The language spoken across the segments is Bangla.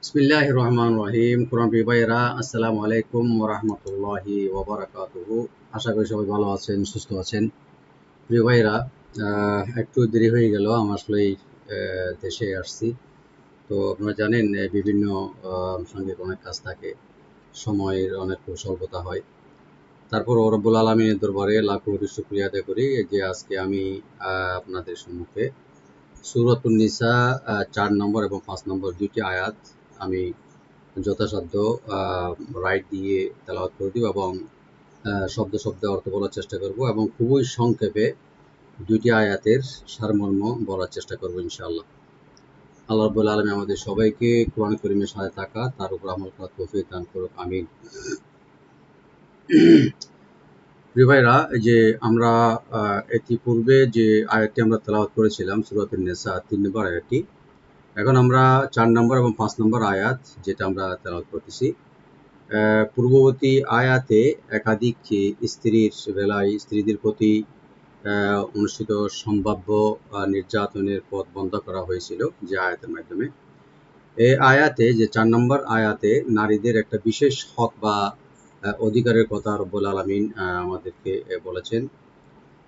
বিসমিল্লাহির রহমানির রহিম। কোরআন প্রিয় ভাইয়েরা, আসসালামু আলাইকুম ওয়া রাহমাতুল্লাহি ওয়া বারাকাতুহু। আশা করি সবাই ভালো আছেন, সুস্থ আছেন। প্রিয় ভাইয়েরা, একটু দেরি হয়ে গেল, আমি আসলেই দেশে আসছি। তো আপনারা জানেন বিভিন্ন সাংঘিক অনেক কাজ থাকে, সময়ের অনেক স্বল্পতা হয়। তারপর রব্বুল আলামিনের দরবারে লাখো কোটি শুকরিয়া আদায় করি যে আজকে আমি আপনাদের সম্মুখে সূরাতুন নিসা ৪ নম্বর এবং ৫ নম্বর দুইটি আয়াত আমি যথাসাধ্য রাইট দিয়ে তেলাওয়াত করে দিব এবং শব্দে শব্দে অর্থ বলার চেষ্টা করব এবং খুবই সংক্ষেপে দুইটি আয়াতের সারমর্ম বলার চেষ্টা করব ইনশাআল্লাহ। আল্লাহ রাব্বুল আলামিন আমাদের সবাইকে কোরআন কারীমের সাথে থাকা, তার উপর আমল করার তৌফিক দান করুক, আমিন। প্রিয় ভাইরা, যে আমরা ইতিপূর্বে যে আয়াতটি আমরা তেলাওয়াত করেছিলাম সূরাতুন নিসা ৩ নম্বর আয়াতটি, এখন আমরা ৪ নম্বর এবং ৫ নম্বর আয়াত যেটা আমরা তেলাওয়াত করতেছি। পূর্ববর্তী আয়াতে একাধিক স্ত্রীর বেলায় স্ত্রীদের প্রতি অনুষ্ঠিত সম্ভাব্য নির্যাতনের পথ বন্ধ করা হয়েছিল যে আয়াতের মাধ্যমে। এই আয়াতে যে ৪ নম্বর আয়াতে নারীদের একটা বিশেষ হক বা অধিকারের কথা রব্বুল আলামিন আমাদেরকে বলেছেন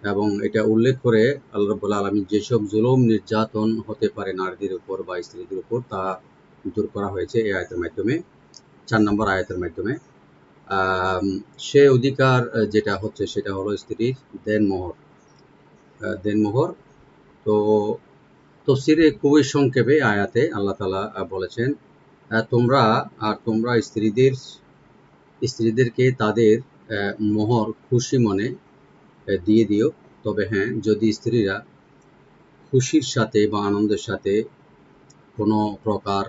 এবং এটা উল্লেখ করে আল্লাহ রাব্বুল আলামিন যেসব জুলুম নির্যাতন হতে পারে নারীদের উপর বা স্ত্রীদের উপর তা দূর করা হয়েছে এই আয়াতের মাধ্যমে, ৪ নম্বর আয়াতের মাধ্যমে। সে অধিকার যেটা হচ্ছে সেটা হলো স্ত্রীর দেনমোহর। তো তফসিরে খুবই সংক্ষেপে আয়াতে আল্লাহ তাআলা বলেছেন, তোমরা স্ত্রীদেরকে তাদের মোহর খুশি মনে দিয়ে দিও। তবে হ্যাঁ, যদি স্ত্রীরা খুশির সাথে বা আনন্দের সাথে কোনো প্রকার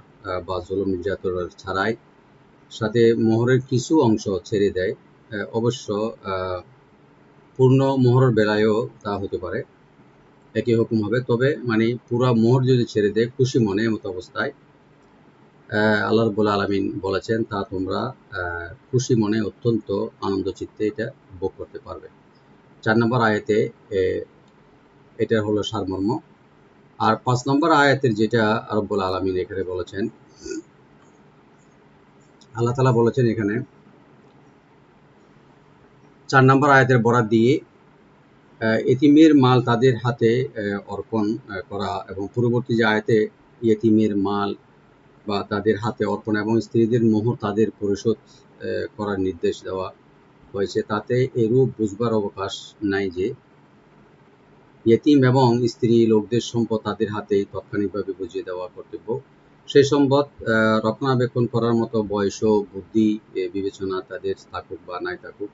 বা জুলুম নির্যাতন ছাড়াই সাথে মোহরের কিছু অংশ ছেড়ে দেয়, অবশ্য পূর্ণ মোহরের বেলায়ও তা হতে পারে, একই হুকুম হবে। তবে মানে পুরা মোহর যদি ছেড়ে দেয় খুশি মনে মতো অবস্থায়, আল্লাহ রাব্বুল আলামিন বলেছেন তা তোমরা খুশি মনে অত্যন্ত আনন্দ চিত্তে এটা ভোগ করতে পারবে। ৪ নম্বর আয়াতে এটা হলো সারমর্ম। আর ৫ নম্বর আয়াতের যেটা রব্বুল আলামিন এখানে বলেছেন, আল্লাহ তাআলা বলেছেন এখানে ৪ নম্বর আয়াতের বরাত দিয়ে এতিমের মাল তাদের হাতে অর্পণ করা এবং পূর্ববর্তী যে আয়াতে ইয়েতিমের মাল বা তাদের হাতে অর্পণ এবং স্ত্রীদের মোহর তাদের পরিশোধ করার নির্দেশ দেওয়া হয়েছে, তাতে এরূপ বুঝবার অবকাশ নাই যে ইয়েতিম এবং স্ত্রী লোকদের সম্পদ তাদের হাতেই তাৎক্ষণিকভাবে বুঝিয়ে দেওয়া কর্তব্য। সেই সম্পদ রক্ষণাবেক্ষণ করার মতো বয়স ও বুদ্ধি বিবেচনা তাদের থাকুক বা নাই থাকুক,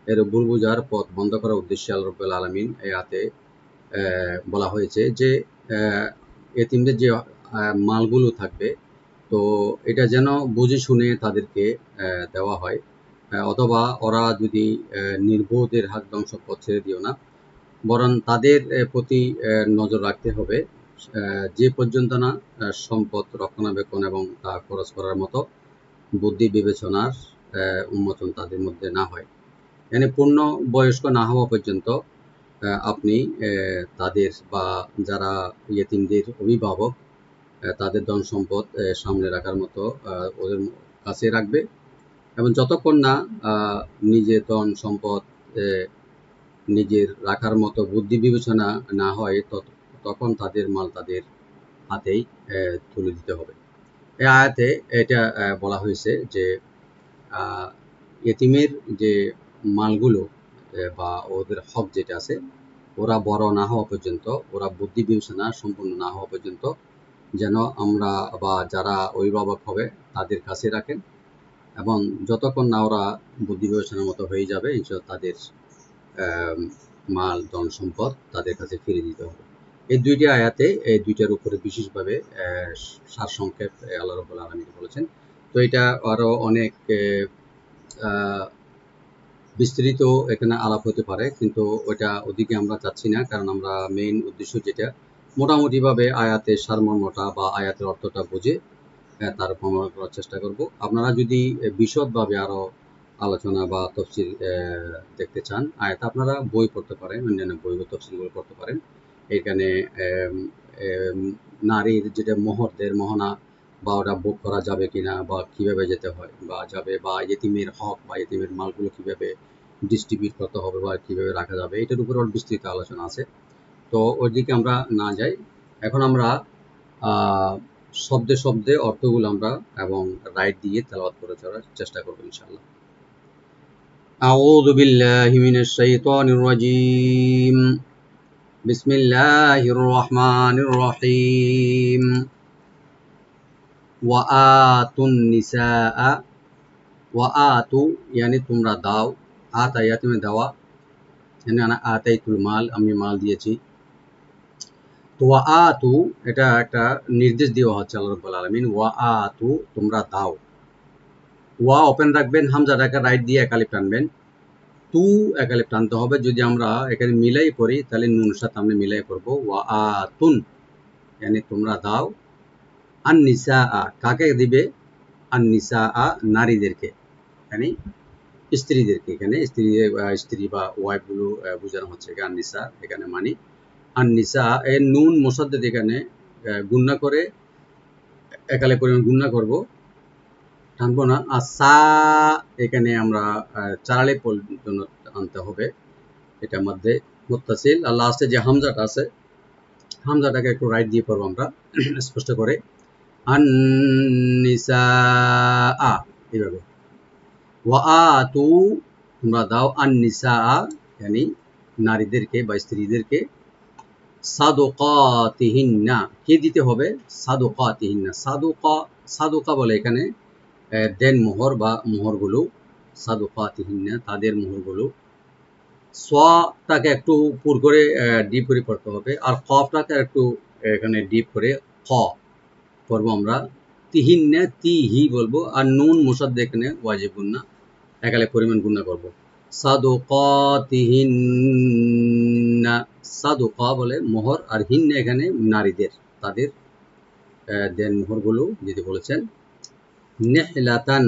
এর ভুল বোঝার পথ বন্ধ করার উদ্দেশ্যে আল্লাহ রাব্বুল আলামিন এই আয়াতে বলা হয়েছে যে এতিমদের যে মালগুলো থাকবে, তো এটা যেন বুঝে শুনে তাদেরকে দেওয়া হয়, অথবা ওরা যদি নির্বোধের হাত ধ্বংসপথ ছেড়ে দিও না, বরং তাদের প্রতি নজর রাখতে হবে যে পর্যন্ত না সম্পদ রক্ষণাবেক্ষণ এবং তা খরচ করার মতো বুদ্ধি বিবেচনার উন্মোচন তাদের মধ্যে না হয়। মানে পূর্ণ বয়স্ক না হওয়া পর্যন্ত আপনি তাদের বা যারা ইয়েতিমদের অভিভাবক তাদের ধন সম্পদ সামনে রাখার মতো ওদের কাছে রাখবে এবং যতক্ষণ না নিজের ধন সম্পদ নিজের রাখার মতো বুদ্ধি বিবেচনা না হয় তখন তাদের মাল তাদের হাতেই তুলে দিতে হবে। এই আয়াতে এটা বলা হয়েছে যে ইয়েতিমের যে মালগুলো বা ওদের হক যেটা আছে, ওরা বড় না হওয়া পর্যন্ত, ওরা বুদ্ধি বিবেচনা সম্পূর্ণ না হওয়া পর্যন্ত যেন আমরা বা যারা অভিভাবক হবে তাদের কাছে রাখেন এবং যতক্ষণ না ওরা বুদ্ধি বিবেচনার মতো হয়ে যাবে তাদের মাল ধন সম্পদ তাদের কাছে ফিরে দিতে হবে। এই দুইটি আয়াতে এই দুইটার উপরে বিশেষভাবে সারসংক্ষেপ আল্লাহ রাব্বুল আলামিন বলেছেন। তো এটা আরো অনেক বিস্তৃত এখানে আলাপ হতে পারে, কিন্তু ওটা ওদিকে আমরা চাচ্ছি না, কারণ আমরা মেইন উদ্দেশ্য যেটা মোটামুটিভাবে আয়াতের সারমর্মটা বা আয়াতের অর্থটা বুঝে তার প্রমাণ করার চেষ্টা করব। আপনারা যদি বিশদভাবে আরো আলোচনা বা তফসিল দেখতে চান আয়াত, আপনারা বই পড়তে পারেন, অন্যান্য বই বা তফসিলগুলো পড়তে পারেন। এখানে নারীর যেটা মোহর, মোহনা বা ওটা বুক করা যাবে কিনা বা কিভাবে যেতে হয় বা যাবে, বা ইয়েতিমের হক বা ইয়েতিমের মালগুলো কিভাবে ডিস্ট্রিবিউট করতে হবে বা কিভাবে রাখা যাবে, এটার উপর ওর বিস্তৃত আলোচনা আছে। তো ওই দিকে আমরা না যাই। এখন আমরা শব্দে শব্দে অর্থগুলো আমরা এবং রাইট দিয়ে তেলাওয়াত করে চলার চেষ্টা করবো ইনশাআল্লাহ। আউযু বিল্লাহি মিনাশ শাইতানির রাজীম। বিসমিল্লাহির রহমানির রহিম। ওয়া আতুন নিসাআ, ওয়া আতু ইয়ানি তোমরা দাও, আতা ইয়াতিমে দেওয়া, মানে আনা আতাইতুল মাল, আমি মাল দিয়েছি। তো ওয়া আতু এটা একটা নির্দেশ দেওয়া হচ্ছে আল্লাহ রাব্বুল আলামিন, ওয়া আতু তোমরা দাও। ওয়া ওপেন রাখবেন, হামজাটাকে রাইট দিয়ে একালিফ টানবেন, তু একালিফ টানতে হবে। যদি আমরা এখানে মিলাই পড়ি তাহলে নুনের সাথে আমরা মিলাই পড়বো, ওয়া আতুন yani তোমরা দাও, আন নিসা কাকে দিবে, আন নিসা নারীদেরকে, yani স্ত্রীদেরকে। এখানে স্ত্রী বা ওয়াইফ গুলো বোঝানো হচ্ছে আন নিসা এখানে, মানে আন নিসা এর নুন মোসাদ্দেদ এখানে গুণনা করে একালে পরিমাণ গুণনা করব, টানবো না। আর সা এখানে আমরা চারালে জন্য আনতে হবে, এটার মধ্যে মুত্তাসিল। আর লাস্টে যে হামজাটা আছে, হামজাটাকে একটু রাইট দিয়ে পড়বো আমরা স্পষ্ট করে, আন-নিসা এইভাবে। ওয়া আতু তোমরা দাও, আন-নিসা yani নারীদেরকে বা স্ত্রীদেরকে, সাদকাতিহিন্না কে দিতে হবে, সাদকাতিহিন্না। সাদকা বলে এখানে দেন মোহর বা মোহরগুলো, সাদকাতিহিন্না তাদের মোহরগুলো। সোয়াটাকে একটু পুর করে ডিপ করে পড়তে হবে, আর কফটাকে একটু এখানে ডিপ করে ক পড়বো আমরা। তিহিন্না তিহি বলবো, আর নুন মুসাদ্দে এখানে ওয়াজিব গুন্না, একালে পরিমাণ গুন্না করবো। সাদকাতিহিন্না, সাদকা বলে মোহর, আর হিন্না এখানে নারীদের, তাদের দেন মোহরগুলো দিতে বলেছেন। নেহলাতান,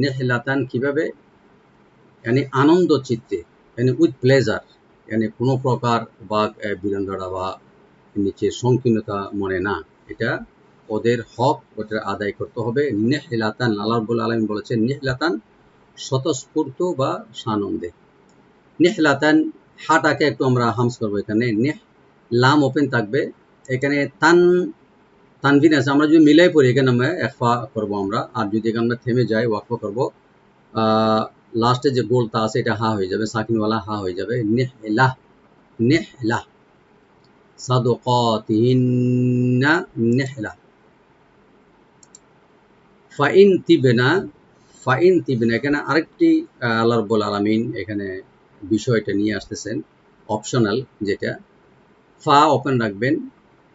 নেহলাতান কিভাবে, yani আনন্দ চিত্তে, yani উইথ প্লেজার, yani কোনো প্রকার বা বিড়ম্বনা বা নিচে সংকীর্ণতা মনে না, এটা ওদের হক, ওটা আদায় করতে হবে। নেহলাতান আল্লাহ রাব্বুল আলামিন বলেছেন নেহলাতান স্বতঃস্ফূর্ত বা সানন্দে। নেহলাতান হাটাকে একটু আমরা হামস করবো এখানে, নেহ লাম ওপেন থাকবে, এখানে তানভিন আছে, আমরা যদি মিলাই পড়ি এখানে আমরা একফা করবো আমরা, আর যদি এখানে আমরা থেমে যাই ওয়াকফা করবো, লাস্টে যে গোলটা আছে এটা হা হয়ে যাবে, সাকিনওয়ালা হা হয়ে যাবে। নেহলাহ, নেহলাহ, সাদকাতিহিন্না নেহলাহ। ফাইন তিবনা, ফাইন তিবনা এখানে আরেকটি আল্লাহ রাব্বুল আলামিন এখানে বিষয়টা নিয়ে আসতেছেন, অপশনাল যেটা। ফা ওপেন রাখবেন,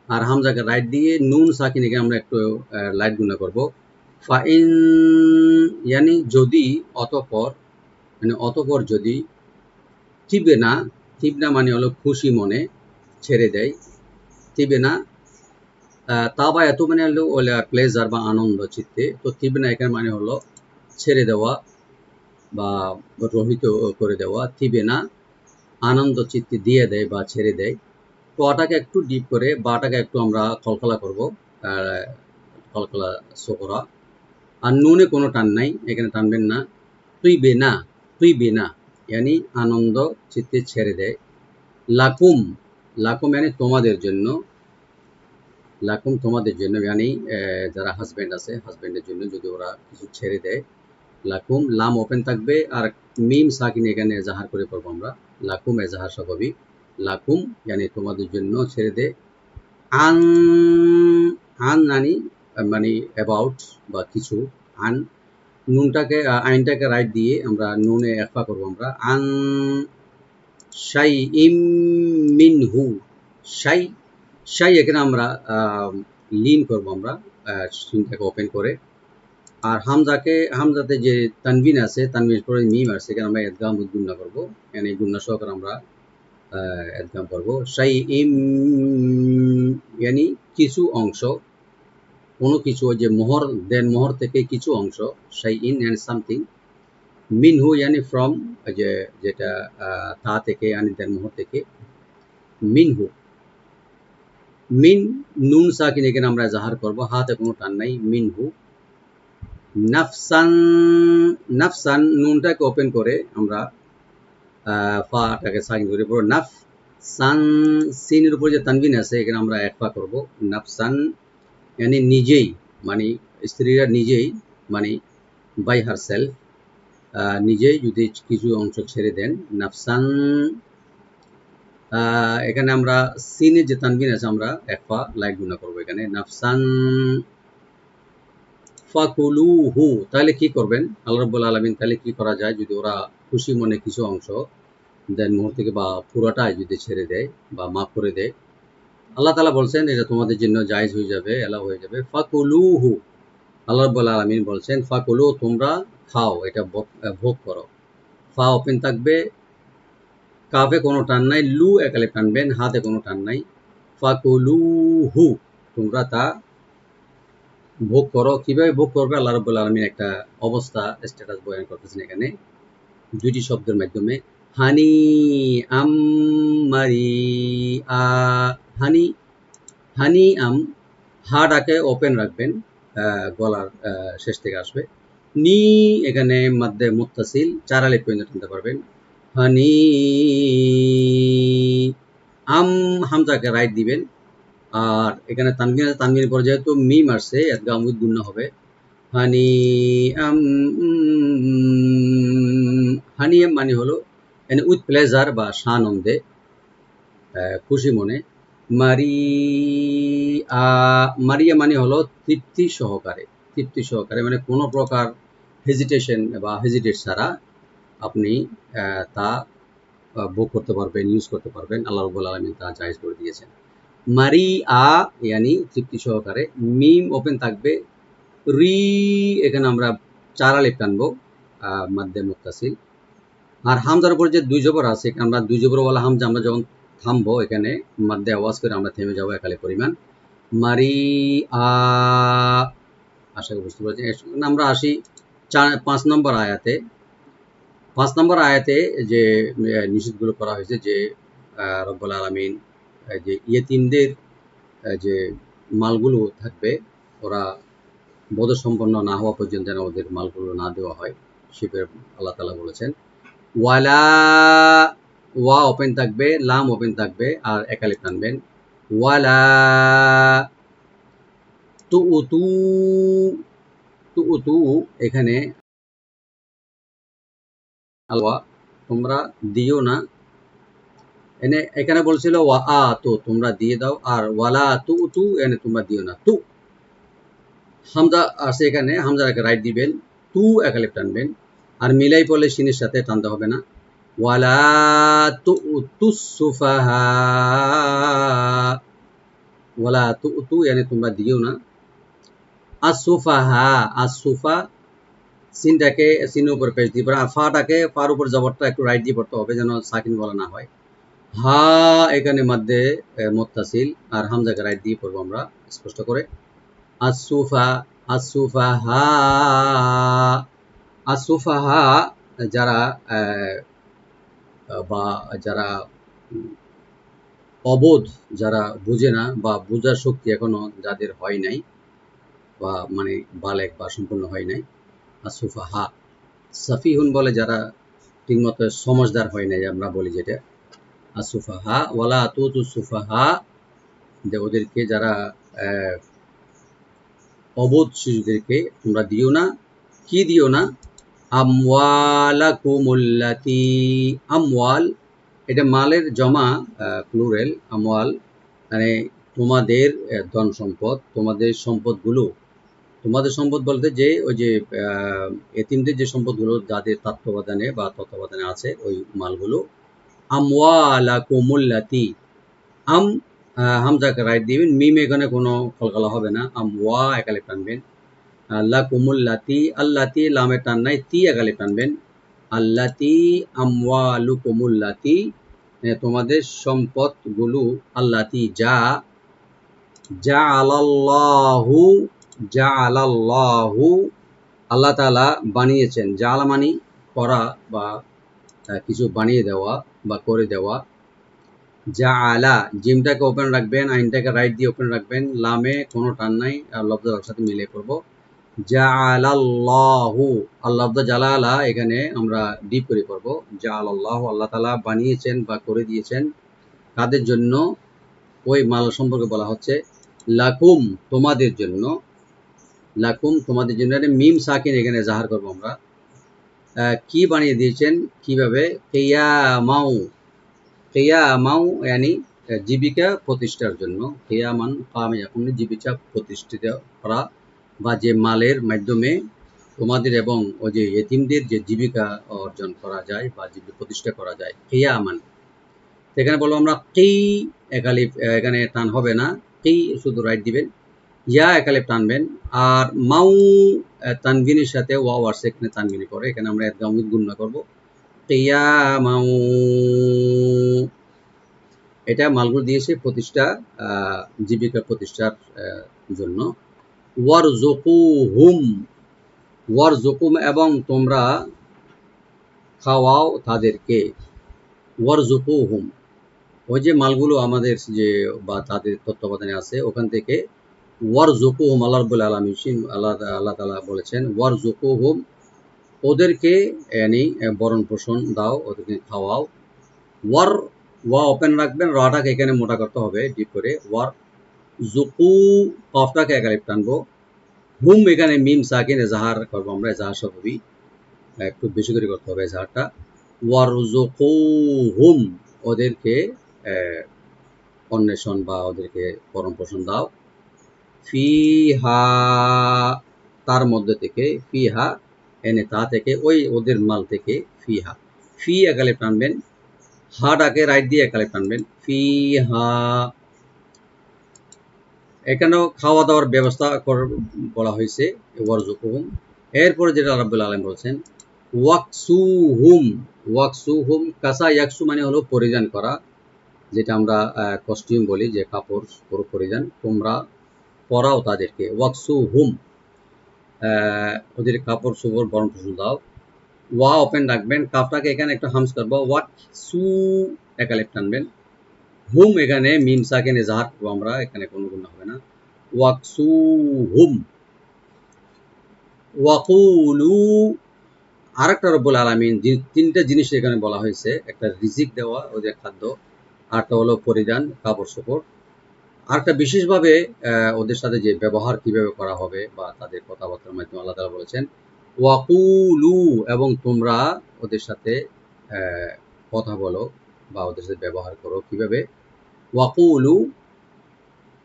আর হামজাকে রাইট দিয়ে নুন সাকিন এখানে আমরা একটু লাইট গুণা করব। ফাইন yani যদি, অতঃপর, মানে অতঃপর যদি, তিবনা, তিবনা মানে হলো খুশি মনে, ছেড়ে দেয়। তিবনা তাবা এত মানে হলো প্লেজার বা আনন্দ চিত্তে, তো তিবনা এখানে মানে হলো ছেড়ে দেওয়া বা রহিত করে দেওয়া। তিবনা আনন্দ চিত্তে দিয়ে দেয় বা ছেড়ে দেয়। তো ওটাকে একটু ডিপ করে, বাটাকে একটু আমরা কলকলা করব, কলকলা সোকরা। আর নুনে কোনো টান নাই, এখানে টানবেন না। তুই বে না, তুই বে না yani আনন্দ চিত্তে ছেড়ে দেয়। লাকুম, লাকুম yani তোমাদের জন্য, লাকুম তোমাদের জন্য yani যারা হাজব্যান্ড আছে হাজব্যান্ডের জন্য যদি ওরা কিছু ছেড়ে দেয়। লাকুম লাম ওপেন থাকবে, আর মিম সাকিন এখানে এজাহার করে পড়বো আমরা, লাকুম এজাহার স্বাভাবিক। লাকুম yani তোমাদের জন্য ছেড়ে দেয়। আন, আন নানি মানে অ্যাবাউট বা কিছু, আন নুনটাকে আইনটাকে রাইট দিয়ে আমরা নুনে একফা করবো আমরা, আন শাই ইম মিনহু, শাই, শাই এখানে আমরা লিন করবো আমরা, সিনটাকে ওপেন করে। আর হামজাতে যে তানবিন আছে, তানবিন পরে মিম আছে, এখানে আমরা এদগাম গুন্না করবো, মানে গুন্না সহকারে আমরা এদগাম করবো। শাই ইম yani কিছু অংশ, কোনো কিছু, যে মোহর দেন মোহর থেকে কিছু অংশ, শাই ইন অ্যান্ড সামথিং, মিনহু yani ফ্রম, যে যেটা তা থেকে yani দেন মোহর থেকে, মিনহু। মিন নুন সাকিন এখানে আমরা জাহার করব, হাতে কোনো টান নাই, মিনহু। নাফসান, নাফসান নুনটাকে ওপেন করে আমরা ফাটাকে সাকিন করে পড়ব, নাফ সান। সিনের উপর যে তানবিন আছে এখানে আমরা এক পা করব, নাফসান মানে নিজেই, মানে স্ত্রীরা নিজেই, মানে বাই হার সেলফ, নিজেই যদি কিছু অংশ ছেড়ে দেন, নাফসান। এখানে আমরা সিনের যে তানবিন আছে আমরা এক পা লাইট গুণা করবো এখানে, নাফসান ফাকুলুহু। তাহলে কি করবেন আল্লাহ রাব্বুল আলামিন, তাহলে কি করা যায় যদি ওরা খুশি মনে কিছু অংশ দেন মোহর থেকে বা পুরাটাই যদি ছেড়ে দেয় বা মাফ করে দেয়, আল্লাহ তাআলা বলছেন এটা তোমাদের জন্য জায়েজ হয়ে যাবে, এলাও হয়ে যাবে। ফাকুলুহু, আল্লাহ রাব্বুল আলামিন বলছেন ফাকুলু, তোমরা খাও, এটা ভোগ করো। ফা ওপেন থাকবে, কাফে কোনো টান নাই, লু একালে টানবেন, হাতে কোনো টান নাই। ফাকুলুহু, তোমরা তা ভোগ করো। কিভাবে ভোগ করবে আল্লাহ রাব্বুল আলামিন একটা অবস্থা স্ট্যাটাস বয়ান করতেছেন এখানে দুইটি শব্দের মাধ্যমে। হানি আম মারি আ, হানি, হানি আম, হাটাকে ওপেন রাখবেন, গলার শেষ থেকে আসবে। নি এখানে মধ্যে মুত্তাসিল, চার আলিফ পর্যন্ত টানতে পারবেন। হানি আম, হামজাকে রাইট দিবেন। আর এখানে তানবিন আছে, তানবিনের পরে যেহেতু মিম আসছে ইদগাম উইথ গুন্না হবে। হানি আম, হানি আম মানে হলো এনে উইথ প্লেজার বা সানন্দে, খুশি মনে। মারি আ, মারিয়া মানে হলো তৃপ্তি সহকারে, তৃপ্তি সহকারে মানে কোনো প্রকার হেজিটেশন বা হেজিটেট ছাড়া আপনি তা ভোগ করতে পারবেন, ইউজ করতে পারবেন। আল্লাহ রাব্বুল আলামিন তা জায়েজ করে দিয়েছেন। মারি আ ইয়ানি তৃপ্তি সহকারে, মিম ওপেন থাকবে, রি এখানে আমরা চার আলিফ টানবো, মাদ্দে মুত্তাসিল। আর হামজার উপর যে দুই জবর আছে, আমরা দুই জবরওয়ালা হামজা আমরা যখন থামবো এখানে মাদ্দে আওয়াজ করে আমরা থেমে যাবো একালে পরিমাণ। মারি আ, আশা করি বুঝতে পারছি। আমরা আসি 5 নম্বর আয়াতে। 5 নম্বর আয়াতে যে নিষেধগুলো করা হয়েছে যে রব্বুল আলামিন যে ইয়েতিমদের যে মালগুলো থাকবে ওরা বোধসম্পন্ন না হওয়া পর্যন্ত যেন ওদের মালগুলো না দেওয়া হয়, শিবের আল্লাহ তাআলা বলেছেন। ওয়ালা, ওয়া ওপেন থাকবে, লাম ওপেন থাকবে আর একালিফ টানবেন। ওয়ালা তু উতু, তু উতু এখানে আল্লাহ তোমরা দিও না, এখানে বলছিল ওয়া আ তো তোমরা দিয়ে দাও, আর ওয়ালা তু উতু এনে তোমরা দিও না। তু হামজা আছে এখানে, হামজাকে রাইট দিবেন, তু একালিফ টানবেন। আর মিলাই পড়লে সিনের সাথে টানতে হবে না। ওয়ালা তু'তুস সুফাহা, ওয়ালা তু'তু মানে তোমরা দিও না। আসুফাহা, আসুফা সিনটাকে সিনের উপর পেশ দিয়ে পড়া, আর ফাটাকে ফার উপর জবরটা একটু রাইট দিয়ে পড়তে হবে যেন সাকিন বলা না হয়। হা এখানে মধ্যে মুত্তাসিল, আর হামজাকে রাইট দিয়ে পড়বো আমরা স্পষ্ট করে। আসুফা, আসুফাহা, আসুফাহা যারা বা যারা অবোধ, যারা বুঝে না বা বোঝার শক্তি এখনো যাদের হয় নাই বা মানে বালেগ বা সম্পূর্ণ হয় নাই, আসুফাহা। সাফিহুন বলে যারা ঠিকমতো সমঝদার হয় নাই, আমরা বলি যেটা আসুফাহা। ওয়ালা তুতু সুফাহা, যে ওদেরকে যারা অবোধ শিশুদেরকে তোমরা দিও না। কি দিও না? আমওয়ালাকুমুল্লাতি, আমওয়াল এটা মালের জমা, প্লুরাল আমওয়াল, মানে তোমাদের ধন সম্পদ, তোমাদের সম্পদগুলো। তোমাদের সম্পদ বলতে যে ওই যে এতিমদের যে সম্পদগুলো যাদের তত্ত্বাবধানে বা তত্ত্বাবধানে আছে ওই মালগুলো। আমওয়ালাকুমুল্লাতি, আম হামজাকে রাইট দিবেন, মিম এখানে কোনো কলকলা হবে না, আমওয়া একালে টানবেন। লাকুমুল্লাতি, আল্লাতি লামে টান নাই, তি একালে টানবেন। আল্লাতি আমওয়ালুকুমুল্লাতি তোমাদের সম্পদগুলো, আল্লাতি যা, জাআলাল্লাহু, জাআলাল্লাহু আল্লাহ তাআলা বানিয়েছেন, জাআলা মানে করা বা কিছু বানিয়ে দেওয়া বা করে দেওয়া। জাআলা, জিমটাকে ওপেন রাখবেন, আইনটাকে রাইট দিয়ে ওপেন রাখবেন, লামে কোনো টান নাই, আর লফজের সাথে মিলিয়ে করব। জাআলাল্লাহু, আর লফজ জালালা এখানে আমরা ডিপ করে করব। জাআলাল্লাহু, আল্লাহ তাআলা বানিয়েছেন বা করে দিয়েছেন কাদের জন্য, ওই মাল সম্পর্কে বলা হচ্ছে। লাকুম, তোমাদের জন্য, লাকুম তোমাদের জন্য, মিম সাকিন এখানে জাহার করবো আমরা। কি বানিয়ে দিয়েছেন, কিভাবে, কিয়ামাউ, কিয়ামাউ ইয়ানি জীবিকা প্রতিষ্ঠার জন্য, কিয়ামান কাম ইয়াকুম, জীবিকা প্রতিষ্ঠিত করা, বা যে মালের মাধ্যমে তোমাদের এবং ওই যে ইতিমদের যে জীবিকা অর্জন করা যায় বা জীবিকা প্রতিষ্ঠা করা যায়, কিয়ামান। এখানে বলবো আমরা কি, একালিফ এখানে টান হবে না, কি শুধু রাইট দিবেন, ইয়া একালিফ টানবেন, আর মাউ তানভিনের সাথে ওয়াও আসছে, এখানে তানভিনি পরে, এখানে আমরা একদম গুণ না করবো, কিয়ামাউ। এটা মালগুলো দিয়েছে প্রতিষ্ঠা, জীবিকা প্রতিষ্ঠার জন্য। ওয়ারজুকুহুম, ওয়ারজুকুম এবং তোমরা খাওয়াও তাদেরকে, ওয়ারজুকুহুম, ওই যে মালগুলো আমাদের যে বা তাদের তত্ত্বাবধানে আছে ওখান থেকে, ওয়ারজুকুহুম, আল্লাহ রাব্বুল আলামিন, আল্লাহ তাআলা বলেছেন ওয়ারজুকুহুম, ওদেরকে ইয়ানি ভরণ পোষণ দাও, ওদেরকে খাওয়াও। ওয়ার, ওয়া ওপেন রাখবেন, রাটাকে এখানে মোটা করতে হবে ডিপ করে, ওয়ার জুকু, কফটাকে একালিফ টানবো, হুম এখানে মিম সাকিন এজাহার করবো আমরা, এজাহার স্বভাবই একটু বেশি করে করতে হবে এজাহারটা। ওয়ারজুকুহুম, ওদেরকে অন্বেষণ বা ওদেরকে ভরণ পোষণ দাও। ফিহা, তার মধ্যে থেকে, ফিহা এনে তা থেকে, ওই ওদের মাল থেকে, ফিহা, ফি একালিফ টানবেন, হাটাকে রাইট দিয়ে একালিফ টানবেন, ফিহা। এখানেও খাওয়া দাওয়ার ব্যবস্থা বলা হয়েছে ওয়ারজুকুহুম। এরপরে যেটা রাব্বুল আলামিন বলছেন ওয়াকসুহুম, ওয়াকসুহুম, কাসা ইয়াকসু মানে হলো পরিধান করা, যেটা আমরা কস্টিউম বলি, যে কাপড় পুরো পরিধান, তোমরা পরাও তাদেরকে, ওয়াকসুহুম, ওদের কাপড় চোপড় বরণ পোষণ দাও। ওয়া ওপেন রাখবেন, কাপটাকে এখানে একটু হামস করবো, ওয়াক সু একালিফ টানবেন, হুম এখানে মিম সাকিন এজাহার করবো আমরা, এখানে কোনো গুণ হবে না, ওয়াকসুহুম। ওয়াকুলু, আরেকটা রব্বুল আলামিন তিনটা জিনিস এখানে বলা হয়েছে, একটা রিজিক দেওয়া, ওদের খাদ্য, আরটা হলো পরিধান কাপড় চোপড়, আরেকটা বিশেষভাবে ওদের সাথে যে ব্যবহার কিভাবে করা হবে বা তাদের কথাবার্তার মাধ্যমে আল্লাহ তাআলা বলেছেন ওয়াকুলু, এবং তোমরা ওদের সাথে কথা বলো বা ওদের সাথে ব্যবহার করো কিভাবে। ওয়াকুলু,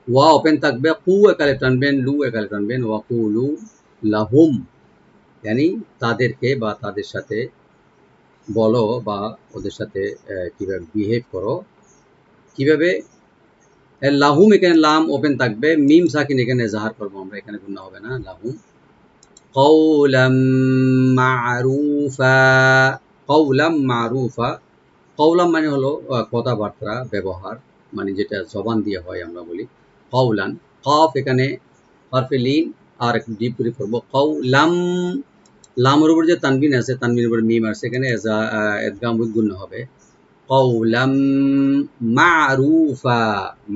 ওয়া ওপেন থাকবে, কু একালিফ টানবেন, লু একালিফ টানবেন, ওয়াকুলু লাহুম, ইয়ানি তাদেরকে বা তাদের সাথে বলো বা ওদের সাথে কিভাবে বিহেভ করো, কিভাবে। লাহুম এখানে লাম ওপেন থাকবে, মিম সাকিন এখানে জাহার করবো আমরা, এখানে গুণা হবে না, লাহুম। কওলাম মারুফা, কওলাম মারুফা, কওলাম মানে হলো কথাবার্তা ব্যবহার, মানে যেটা জবান দিয়ে হয় আমরা বলি কওলান। কফ এখানে হরফে লিন, আর একটু ডিপ করে করবো, কওলাম, লামের উপর যে তানবিন আছে, তানবিনের উপর মিম আছে, এখানে এদগাম গুণ হবে, কওলাম মারুফা,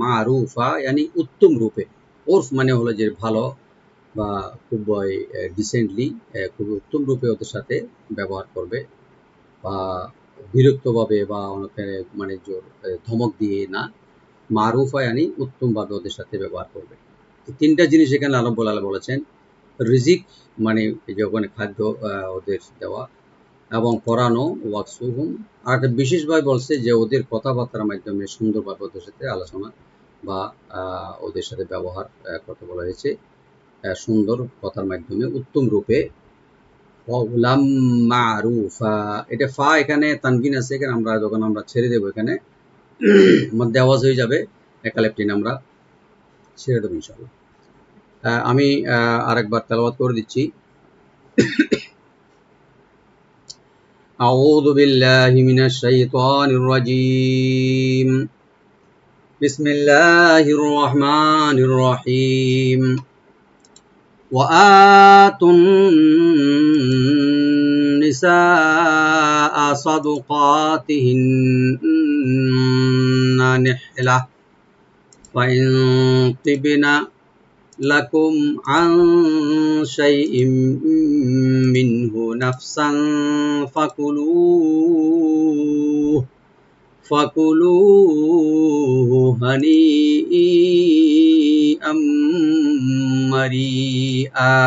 মারুফা यानी উত্তম রূপে, ওরফ মানে হলো যে ভালো বা খুব ডিসেন্টলি, খুব উত্তম রূপে ওদের সাথে ব্যবহার করবে, বা বিরক্তভাবে বা অনেকে মানে জোর ধমক দিয়ে না, মারুফা यानी উত্তমভাবে ওদের সাথে ব্যবহার করবে। তিনটা জিনিস এখানে আল্লাহ রাব্বুল বলেছেন, রিজিক মানে যে ওখানে খাদ্য ওদের দেওয়া, এবং পড়ানো, ওয়াকসুহুম, আর একটা বিশেষভাবে বলছে যে ওদের কথাবার্তার মাধ্যমে সুন্দরভাবে ওদের সাথে আলোচনা বা ওদের সাথে ব্যবহার করতে বলা হয়েছে, সুন্দর কথার মাধ্যমে উত্তম রূপে। কওলাম মারুফা, এটা ফা এখানে তানবিন আছে, এখানে আমরা যখন আমরা ছেড়ে দেবো এখানে মধ্যে আওয়াজ হয়ে যাবে, একালেপটিন আমরা ছেড়ে দেবো ইনশাআল্লাহ। আমি আরেকবার তেলাওয়াত করে দিচ্ছি। أعوذ بالله من الشيطان الرجيم، بسم الله الرحمن الرحيم، وآتوا النساء صدقاتهن نحلة فإن طبن لكم عن شيء منه نفسا فكلوه هنيئا مريئا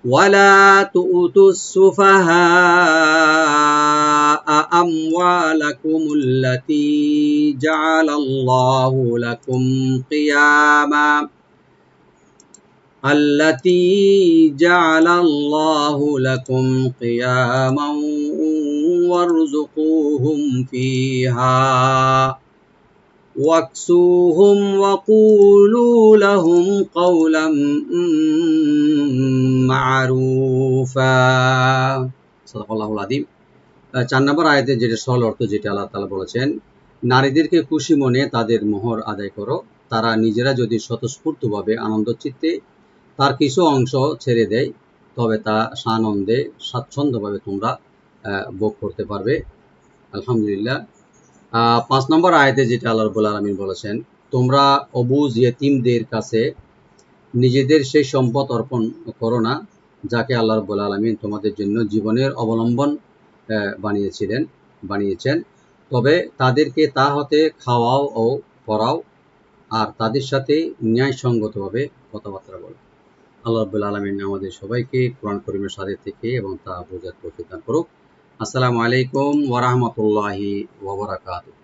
ولا تؤتوا السفهاء أموالكم التي جعل الله لكم قياما وارزقوهم فيها واكسوهم وقولوا لهم قولا معروفا সাদাকাল্লাহুল আযীম। 4 নম্বর আয়াতে যেটা সরল অর্থ যেটা আল্লাহ তাআলা বলেছেন, নারীদেরকে খুশি মনে তাদের মোহর আদায় করো, তারা নিজেরা যদি স্বতঃস্ফূর্তভাবে আনন্দ চিত্তে তার কিছু অংশ ছেড়ে দেয় তবে তা সানন্দে স্বাচ্ছন্দ্যভাবে তোমরা ভোগ করতে পারবে। আলহামদুলিল্লাহ। 5 নম্বর আয়াতে যেটা আল্লাহ রাব্বুল আলামিন বলেছেন, তোমরা অবুঝ ইয়েতিমদের কাছে নিজেদের সেই সম্পদ অর্পণ করো না যাকে আল্লাহ রাব্বুল আলামিন তোমাদের জন্য জীবনের অবলম্বন বানিয়েছেন, তবে তাদেরকে তা হতে খাওয়াও ও পরাও আর তাদের সাথে ন্যায়সঙ্গতভাবে কথাবার্তা বলো। আল্লাহ রাব্বুল আলামিন আমাদের সবাইকে কোরআন কারীমের সাথে থেকে এবং তা বোঝার তৌফিক দান করুক। আসসালামু আলাইকুম ওয়া রাহমাতুল্লাহি ওয়া বারাকাতুহু।